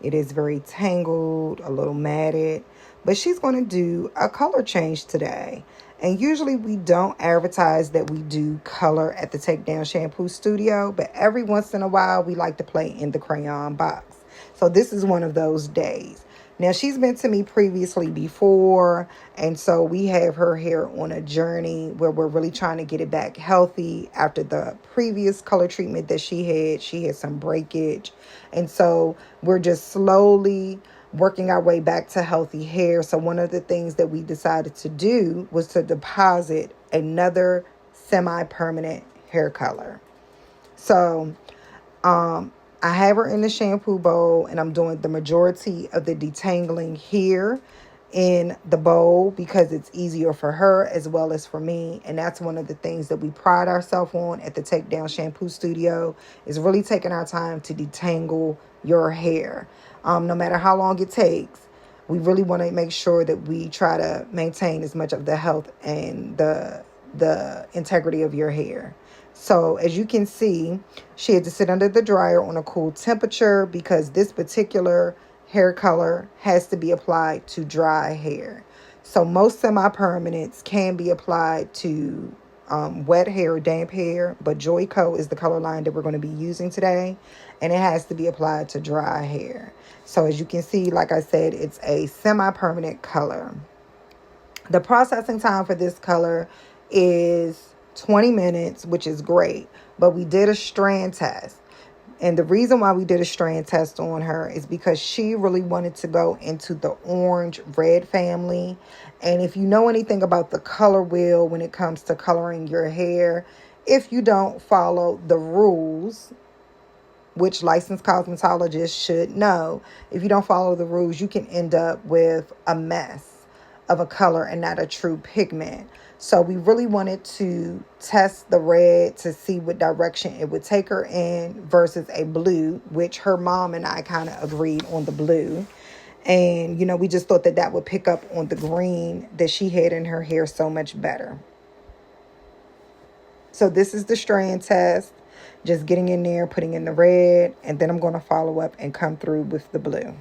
It is very tangled, a little matted, but she's going to do a color change today. And usually we don't advertise that we do color at the Take Down Shampoo Studio, but every once in a while we like to play in the crayon box. So this is one of those days. Now, she's been to me previously before, and so we have her hair on a journey where we're really trying to get it back healthy after the previous color treatment that she had. She had some breakage, and so we're just slowly working our way back to healthy hair. So one of the things that we decided to do was to deposit another semi-permanent hair color. So I have her in the shampoo bowl, and I'm doing the majority of the detangling here in the bowl because it's easier for her as well as for me. And that's one of the things that we pride ourselves on at the Take Down Shampoo Studio, is really taking our time to detangle your hair. No matter how long it takes, we really want to make sure that we try to maintain as much of the health and the integrity of your hair. So as you can see, she had to sit under the dryer on a cool temperature because this particular hair color has to be applied to dry hair. So most semi-permanents can be applied to wet hair or damp hair, but Joyco is the color line that we're going to be using today, and it has to be applied to dry hair. So as you can see, like I said, it's a semi-permanent color. The processing time for this color is 20 minutes, which is great, but we did a strand test. And the reason why we did a strand test on her is because she really wanted to go into the orange red family. And if you know anything about the color wheel when it comes to coloring your hair, if you don't follow the rules, which licensed cosmetologists should know, if you don't follow the rules, you can end up with a mess of a color and not a true pigment. So we really wanted to test the red to see what direction it would take her in versus a blue, which her mom and I kind of agreed on the blue. And, we just thought that would pick up on the green that she had in her hair so much better. So this is the strand test. Just getting in there, putting in the red, and then I'm going to follow up and come through with the blue.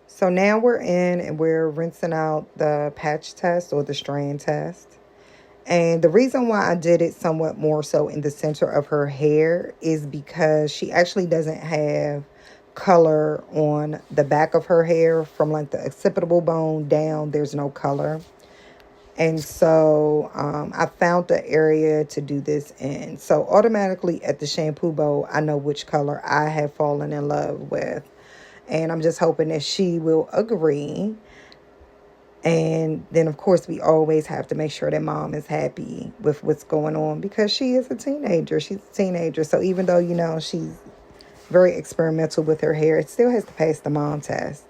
So now we're in and we're rinsing out the patch test or the strand test. And the reason why I did it somewhat more so in the center of her hair is because she actually doesn't have color on the back of her hair. From like the occipital bone down, there's no color. And so I found the area to do this in. So automatically at the shampoo bowl, I know which color I have fallen in love with. And I'm just hoping that she will agree. And then, of course, we always have to make sure that mom is happy with what's going on because she is a teenager. She's a teenager. So even though, she's very experimental with her hair, it still has to pass the mom test.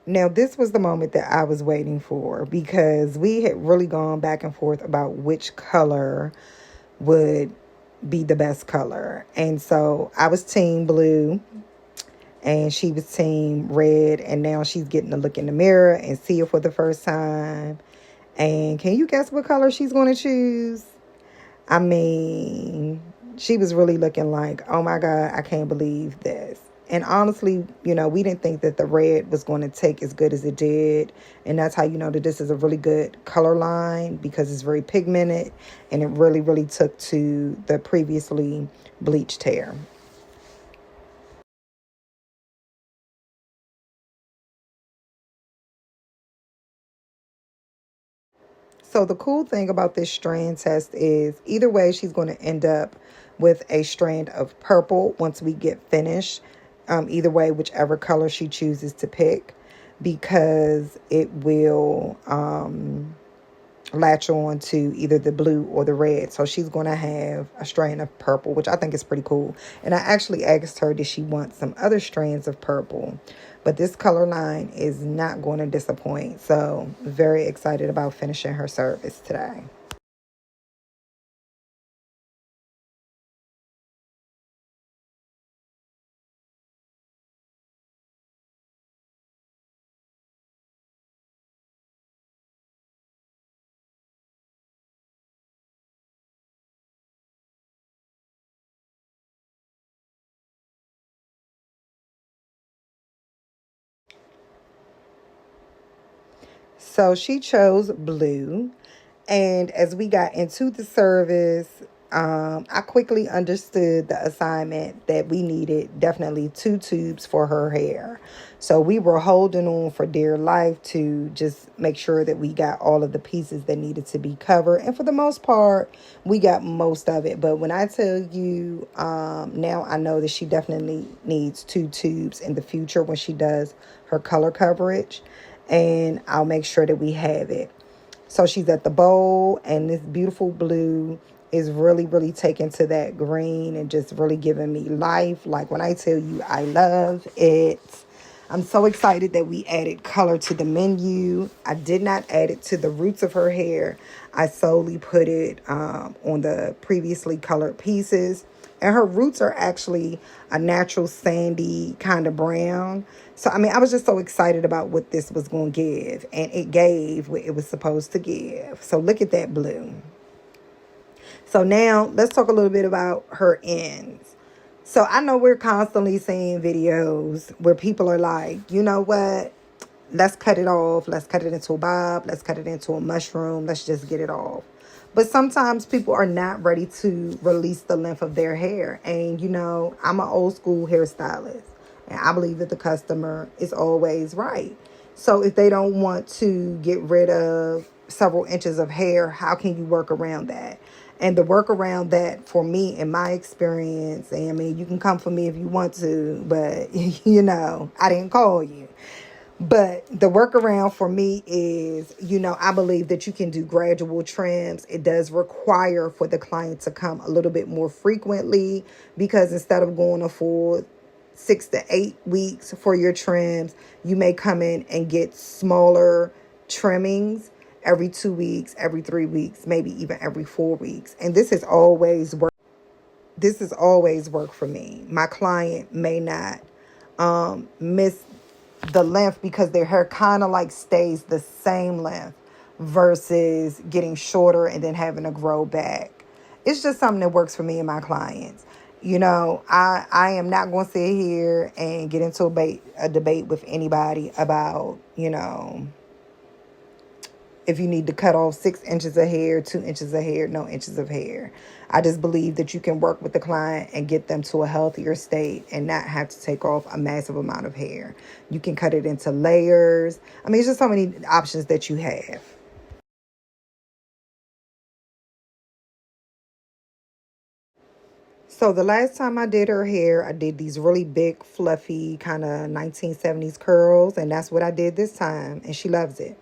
Now, this was the moment that I was waiting for because we had really gone back and forth about which color would be the best color. And so I was team blue and she was team red. And now she's getting to look in the mirror and see it for the first time. And can you guess what color she's going to choose? I mean, she was really looking like, oh my God, I can't believe this. And honestly, we didn't think that the red was going to take as good as it did. And that's how you know that this is a really good color line because it's very pigmented and it really, really took to the previously bleached hair. So the cool thing about this strand test is either way, she's going to end up with a strand of purple once we get finished. Either way, whichever color she chooses to pick, because it will latch on to either the blue or the red. So she's going to have a strand of purple, which I think is pretty cool. And I actually asked her, did she want some other strands of purple? But this color line is not going to disappoint. So very excited about finishing her service today. So she chose blue. And as we got into the service, I quickly understood the assignment that we needed definitely 2 tubes for her hair. So we were holding on for dear life to just make sure that we got all of the pieces that needed to be covered. And for the most part, we got most of it. But when I tell you, now I know that she definitely needs 2 tubes in the future when she does her color coverage. And I'll make sure that we have it. So she's at the bowl, and this beautiful blue is really, really taken to that green and just really giving me life. Like when I tell you I love it. I'm so excited that we added color to the menu. I did not add it to the roots of her hair. I solely put it on the previously colored pieces. And her roots are actually a natural sandy kind of brown. So, I mean, I was just so excited about what this was going to give. And it gave what it was supposed to give. So, look at that blue. So, now let's talk a little bit about her ends. So, I know we're constantly seeing videos where people are like, you know what? Let's cut it off. Let's cut it into a bob. Let's cut it into a mushroom. Let's just get it off. But sometimes people are not ready to release the length of their hair. And, you know, I'm an old school hairstylist. And I believe that the customer is always right. So if they don't want to get rid of several inches of hair, how can you work around that? And the work around that for me, in my experience, and I mean, you can come for me if you want to, but, you know, I didn't call you. But the workaround for me is, you know, I believe that you can do gradual trims. It does require for the client to come a little bit more frequently, because instead of going a full 6 to 8 weeks for your trims, you may come in and get smaller trimmings every 2 weeks, every 3 weeks, maybe even every 4 weeks. And this has always worked. This has always worked for me. My client may not miss the length because their hair kind of like stays the same length versus getting shorter and then having to grow back. It's just something that works for me and my clients. You know, I am not going to sit here and get into a debate with anybody about, you know, if you need to cut off 6 inches of hair, 2 inches of hair, no inches of hair. I just believe that you can work with the client and get them to a healthier state and not have to take off a massive amount of hair. You can cut it into layers. I mean, it's just so many options that you have. So the last time I did her hair, I did these really big, fluffy, kind of 1970s curls. And that's what I did this time. And she loves it.